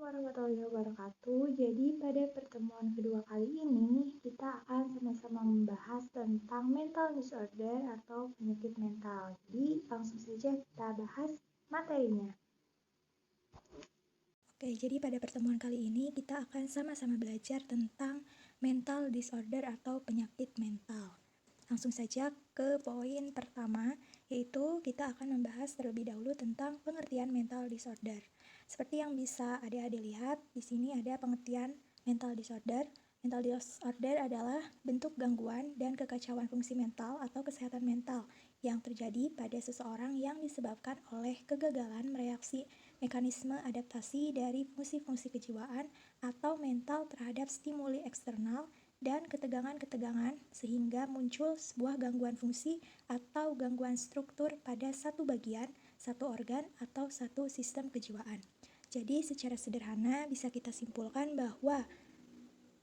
Warahmatullahi wabarakatuh. Jadi pada pertemuan kedua kali ini kita akan sama-sama membahas tentang mental disorder atau penyakit mental. Jadi langsung saja kita bahas materinya. Oke, jadi pada pertemuan kali ini kita akan sama-sama belajar tentang mental disorder atau penyakit mental. Langsung saja ke poin pertama, yaitu kita akan membahas terlebih dahulu tentang pengertian mental disorder. Seperti yang bisa adik-adik lihat, di sini ada pengertian mental disorder. Mental disorder adalah bentuk gangguan dan kekacauan fungsi mental atau kesehatan mental yang terjadi pada seseorang yang disebabkan oleh kegagalan mereaksi mekanisme adaptasi dari fungsi-fungsi kejiwaan atau mental terhadap stimuli eksternal dan ketegangan-ketegangan sehingga muncul sebuah gangguan fungsi atau gangguan struktur pada satu bagian, satu organ, atau satu sistem kejiwaan. Jadi secara sederhana bisa kita simpulkan bahwa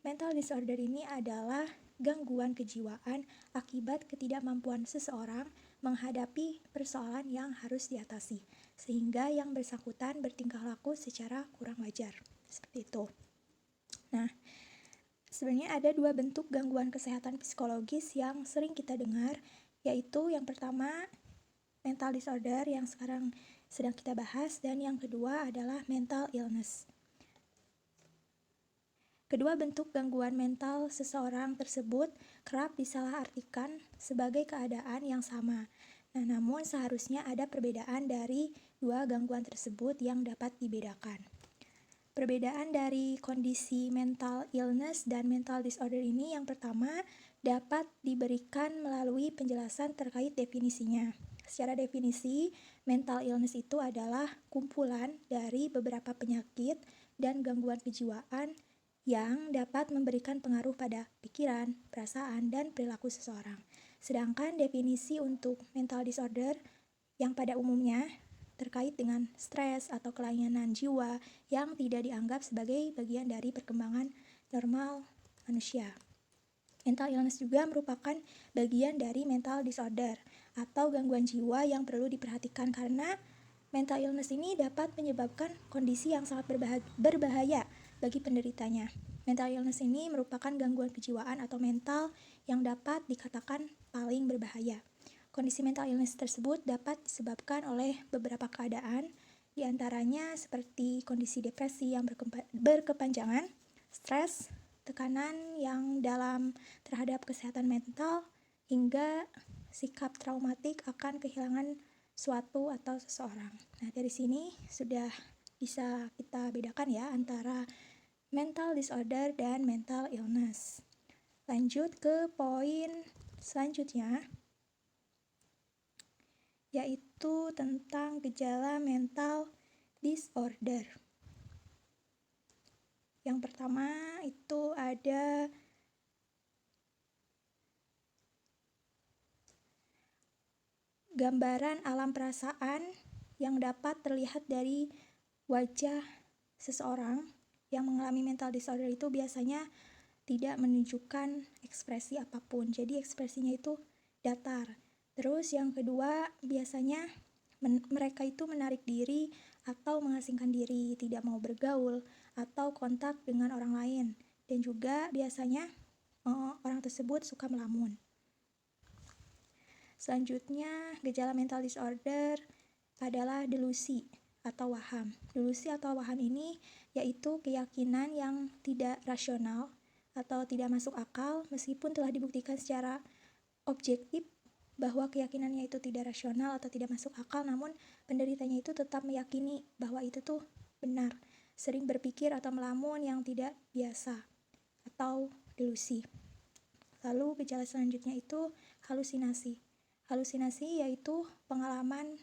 mental disorder ini adalah gangguan kejiwaan akibat ketidakmampuan seseorang menghadapi persoalan yang harus diatasi, sehingga yang bersangkutan bertingkah laku secara kurang wajar. Seperti itu. Nah, sebenarnya ada dua bentuk gangguan kesehatan psikologis yang sering kita dengar, yaitu yang pertama mental disorder yang sekarang sedang kita bahas, dan yang kedua adalah mental illness. Kedua bentuk gangguan mental seseorang tersebut kerap disalahartikan sebagai keadaan yang sama. Nah, namun seharusnya ada perbedaan dari dua gangguan tersebut yang dapat dibedakan. Perbedaan dari kondisi mental illness dan mental disorder ini yang pertama dapat diberikan melalui penjelasan terkait definisinya. Secara definisi, mental illness itu adalah kumpulan dari beberapa penyakit dan gangguan kejiwaan yang dapat memberikan pengaruh pada pikiran, perasaan, dan perilaku seseorang. Sedangkan definisi untuk mental disorder yang pada umumnya terkait dengan stres atau kelainan jiwa yang tidak dianggap sebagai bagian dari perkembangan normal manusia. Mental illness juga merupakan bagian dari mental disorder atau gangguan jiwa yang perlu diperhatikan karena mental illness ini dapat menyebabkan kondisi yang sangat berbahaya bagi penderitanya. Mental illness ini merupakan gangguan kejiwaan atau mental yang dapat dikatakan paling berbahaya. Kondisi mental illness tersebut dapat disebabkan oleh beberapa keadaan, diantaranya seperti kondisi depresi yang berkepanjangan, stres, tekanan yang dalam terhadap kesehatan mental, hingga sikap traumatik akan kehilangan suatu atau seseorang. Nah, dari sini sudah bisa kita bedakan ya antara mental disorder dan mental illness. Lanjut ke poin selanjutnya, yaitu tentang gejala mental disorder. Yang pertama itu ada gambaran alam perasaan yang dapat terlihat dari wajah seseorang yang mengalami mental disorder itu biasanya tidak menunjukkan ekspresi apapun. Jadi ekspresinya itu datar. Terus yang kedua, biasanya mereka itu menarik diri atau mengasingkan diri, tidak mau bergaul atau kontak dengan orang lain. Dan juga biasanya orang tersebut suka melamun. Selanjutnya, gejala mental disorder adalah delusi atau waham. Delusi atau waham ini yaitu keyakinan yang tidak rasional atau tidak masuk akal meskipun telah dibuktikan secara objektif bahwa keyakinannya itu tidak rasional atau tidak masuk akal, namun penderitanya itu tetap meyakini bahwa itu tuh benar, sering berpikir atau melamun yang tidak biasa atau delusi. Lalu gejala selanjutnya itu halusinasi. Halusinasi yaitu pengalaman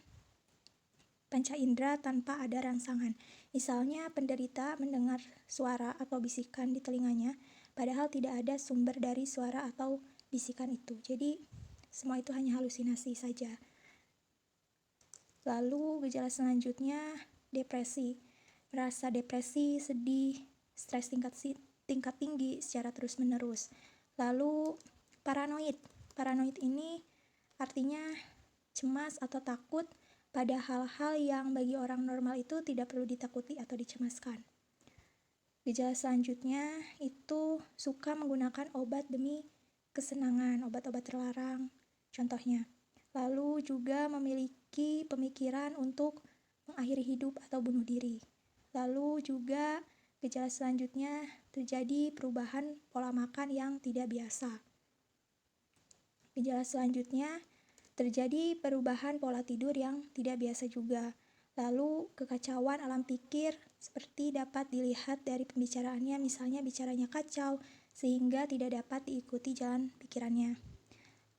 panca indera tanpa ada rangsangan. Misalnya penderita mendengar suara atau bisikan di telinganya, padahal tidak ada sumber dari suara atau bisikan itu. Jadi semua itu hanya halusinasi saja. Lalu gejala selanjutnya depresi. Merasa depresi, sedih, stres tingkat tinggi secara terus-menerus. Lalu paranoid. Paranoid ini artinya cemas atau takut pada hal-hal yang bagi orang normal itu tidak perlu ditakuti atau dicemaskan. Gejala selanjutnya itu suka menggunakan obat demi kesenangan, obat-obat terlarang contohnya. Lalu juga memiliki pemikiran untuk mengakhiri hidup atau bunuh diri. Lalu juga gejala selanjutnya terjadi perubahan pola makan yang tidak biasa. Gejala selanjutnya terjadi perubahan pola tidur yang tidak biasa juga. Lalu kekacauan alam pikir seperti dapat dilihat dari pembicaraannya, misalnya bicaranya kacau sehingga tidak dapat diikuti jalan pikirannya.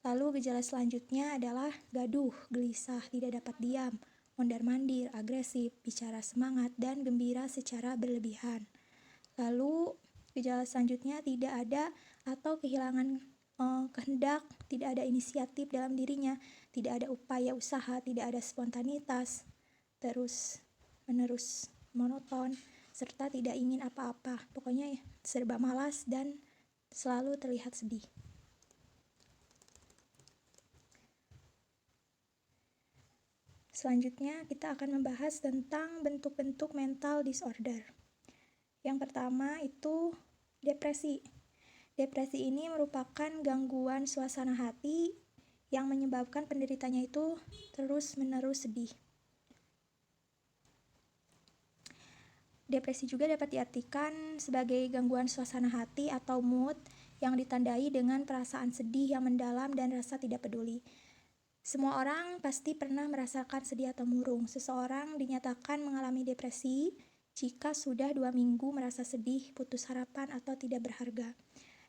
Lalu gejala selanjutnya adalah gaduh, gelisah, tidak dapat diam, mondar-mandir, agresif, bicara semangat, dan gembira secara berlebihan. Lalu gejala selanjutnya tidak ada atau kehilangan kehendak, tidak ada inisiatif dalam dirinya, tidak ada upaya usaha, tidak ada spontanitas, terus menerus monoton, serta tidak ingin apa-apa. Pokoknya serba malas dan selalu terlihat sedih. Selanjutnya kita akan membahas tentang bentuk-bentuk mental disorder. Yang pertama itu depresi. Depresi ini merupakan gangguan suasana hati yang menyebabkan penderitanya itu terus-menerus sedih. Depresi juga dapat diartikan sebagai gangguan suasana hati atau mood yang ditandai dengan perasaan sedih yang mendalam dan rasa tidak peduli. Semua orang pasti pernah merasakan sedih atau murung. Seseorang dinyatakan mengalami depresi jika sudah 2 minggu merasa sedih, putus harapan, atau tidak berharga.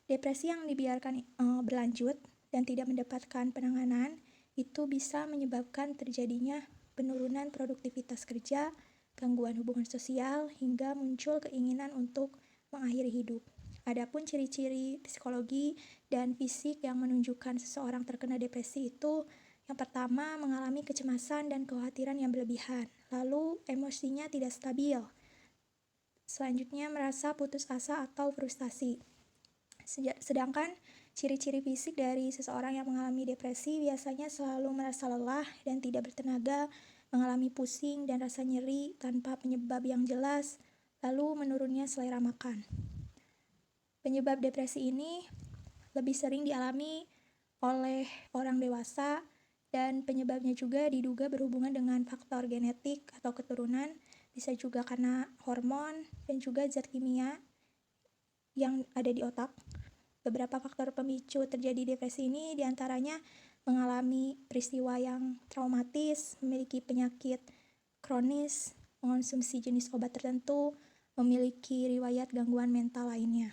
Depresi yang dibiarkan berlanjut dan tidak mendapatkan penanganan itu bisa menyebabkan terjadinya penurunan produktivitas kerja, gangguan hubungan sosial, hingga muncul keinginan untuk mengakhiri hidup. Adapun ciri-ciri psikologi dan fisik yang menunjukkan seseorang terkena depresi itu, yang pertama mengalami kecemasan dan kekhawatiran yang berlebihan, lalu emosinya tidak stabil. Selanjutnya merasa putus asa atau frustasi. Sedangkan ciri-ciri fisik dari seseorang yang mengalami depresi biasanya selalu merasa lelah dan tidak bertenaga, mengalami pusing dan rasa nyeri tanpa penyebab yang jelas, lalu menurunnya selera makan. Penyebab depresi ini lebih sering dialami oleh orang dewasa dan penyebabnya juga diduga berhubungan dengan faktor genetik atau keturunan, bisa juga karena hormon dan juga zat kimia yang ada di otak. Beberapa faktor pemicu terjadi depresi ini diantaranya mengalami peristiwa yang traumatis, memiliki penyakit kronis, mengonsumsi jenis obat tertentu, memiliki riwayat gangguan mental lainnya.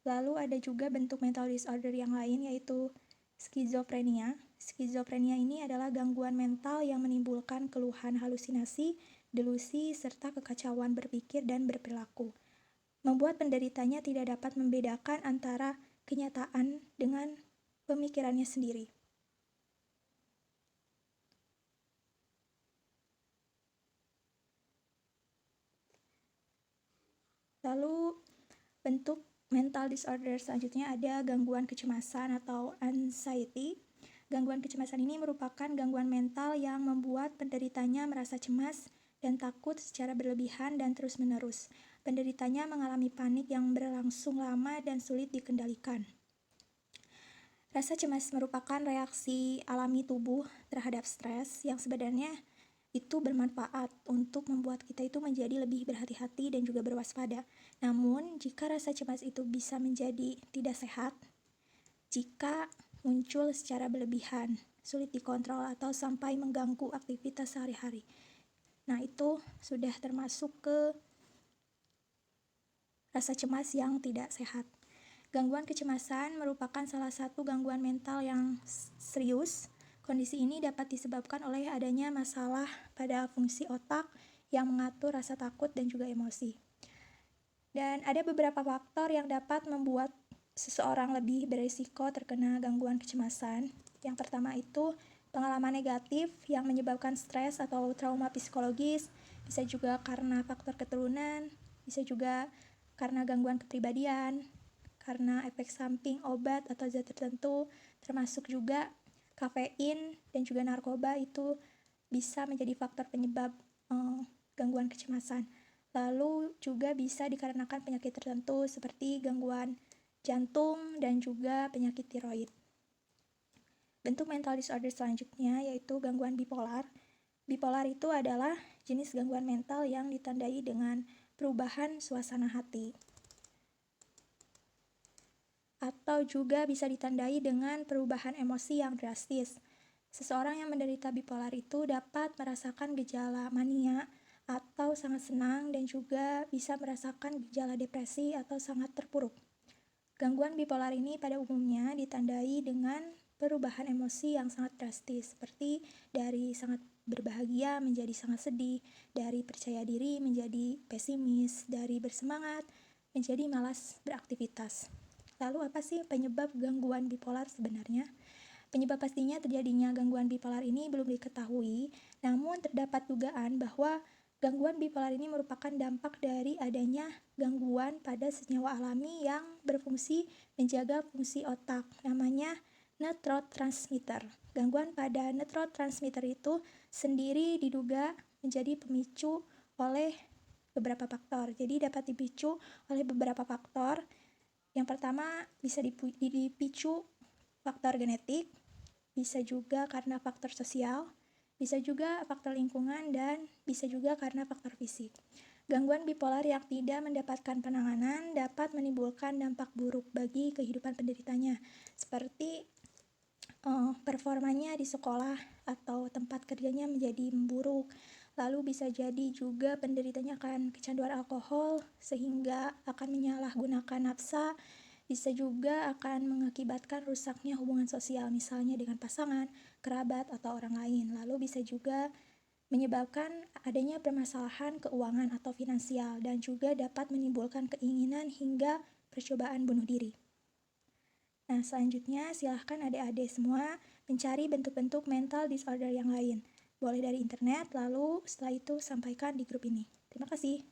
Lalu ada juga bentuk mental disorder yang lain yaitu skizofrenia. Skizofrenia ini adalah gangguan mental yang menimbulkan keluhan halusinasi, delusi, serta kekacauan berpikir dan berperilaku. Membuat penderitanya tidak dapat membedakan antara kenyataan dengan pemikirannya sendiri. Lalu bentuk mental disorder selanjutnya ada gangguan kecemasan atau anxiety. Gangguan kecemasan ini merupakan gangguan mental yang membuat penderitanya merasa cemas dan takut secara berlebihan dan terus-menerus. Penderitanya mengalami panik yang berlangsung lama dan sulit dikendalikan. Rasa cemas merupakan reaksi alami tubuh terhadap stres yang sebenarnya itu bermanfaat untuk membuat kita itu menjadi lebih berhati-hati dan juga berwaspada. Namun, jika rasa cemas itu bisa menjadi tidak sehat, jika muncul secara berlebihan, sulit dikontrol atau sampai mengganggu aktivitas sehari-hari. Nah, itu sudah termasuk ke rasa cemas yang tidak sehat. Gangguan kecemasan merupakan salah satu gangguan mental yang serius. Kondisi ini dapat disebabkan oleh adanya masalah pada fungsi otak yang mengatur rasa takut dan juga emosi. Dan ada beberapa faktor yang dapat membuat seseorang lebih berisiko terkena gangguan kecemasan. Yang pertama itu pengalaman negatif yang menyebabkan stres atau trauma psikologis, bisa juga karena faktor keturunan, bisa juga karena gangguan kepribadian, karena efek samping obat atau zat tertentu, termasuk juga kafein dan juga narkoba itu bisa menjadi faktor penyebab gangguan kecemasan. Lalu juga bisa dikarenakan penyakit tertentu seperti gangguan jantung dan juga penyakit tiroid. Bentuk mental disorder selanjutnya yaitu gangguan bipolar. Bipolar itu adalah jenis gangguan mental yang ditandai dengan perubahan suasana hati, atau juga bisa ditandai dengan perubahan emosi yang drastis. Seseorang yang menderita bipolar itu dapat merasakan gejala mania atau sangat senang dan juga bisa merasakan gejala depresi atau sangat terpuruk. Gangguan bipolar ini pada umumnya ditandai dengan perubahan emosi yang sangat drastis, seperti dari sangat berbahagia menjadi sangat sedih, dari percaya diri menjadi pesimis, dari bersemangat menjadi malas beraktivitas. Lalu apa sih penyebab gangguan bipolar sebenarnya? Penyebab pastinya terjadinya gangguan bipolar ini belum diketahui, namun terdapat dugaan bahwa gangguan bipolar ini merupakan dampak dari adanya gangguan pada senyawa alami yang berfungsi menjaga fungsi otak, namanya neurotransmitter. Gangguan pada neurotransmitter itu sendiri diduga menjadi pemicu oleh beberapa faktor. Jadi dapat dipicu oleh beberapa faktor. Yang pertama bisa dipicu faktor genetik, bisa juga karena faktor sosial, bisa juga faktor lingkungan, dan bisa juga karena faktor fisik. Gangguan bipolar yang tidak mendapatkan penanganan dapat menimbulkan dampak buruk bagi kehidupan penderitanya, seperti performanya di sekolah atau tempat kerjanya menjadi memburuk. Lalu bisa jadi juga penderitanya akan kecanduan alkohol sehingga akan menyalahgunakan nafsa. Bisa juga akan mengakibatkan rusaknya hubungan sosial, misalnya dengan pasangan, kerabat, atau orang lain. Lalu bisa juga menyebabkan adanya permasalahan keuangan atau finansial, dan juga dapat menimbulkan keinginan hingga percobaan bunuh diri. Nah, selanjutnya silahkan adik-adik semua mencari bentuk-bentuk mental disorder yang lain. Boleh dari internet, lalu setelah itu sampaikan di grup ini. Terima kasih.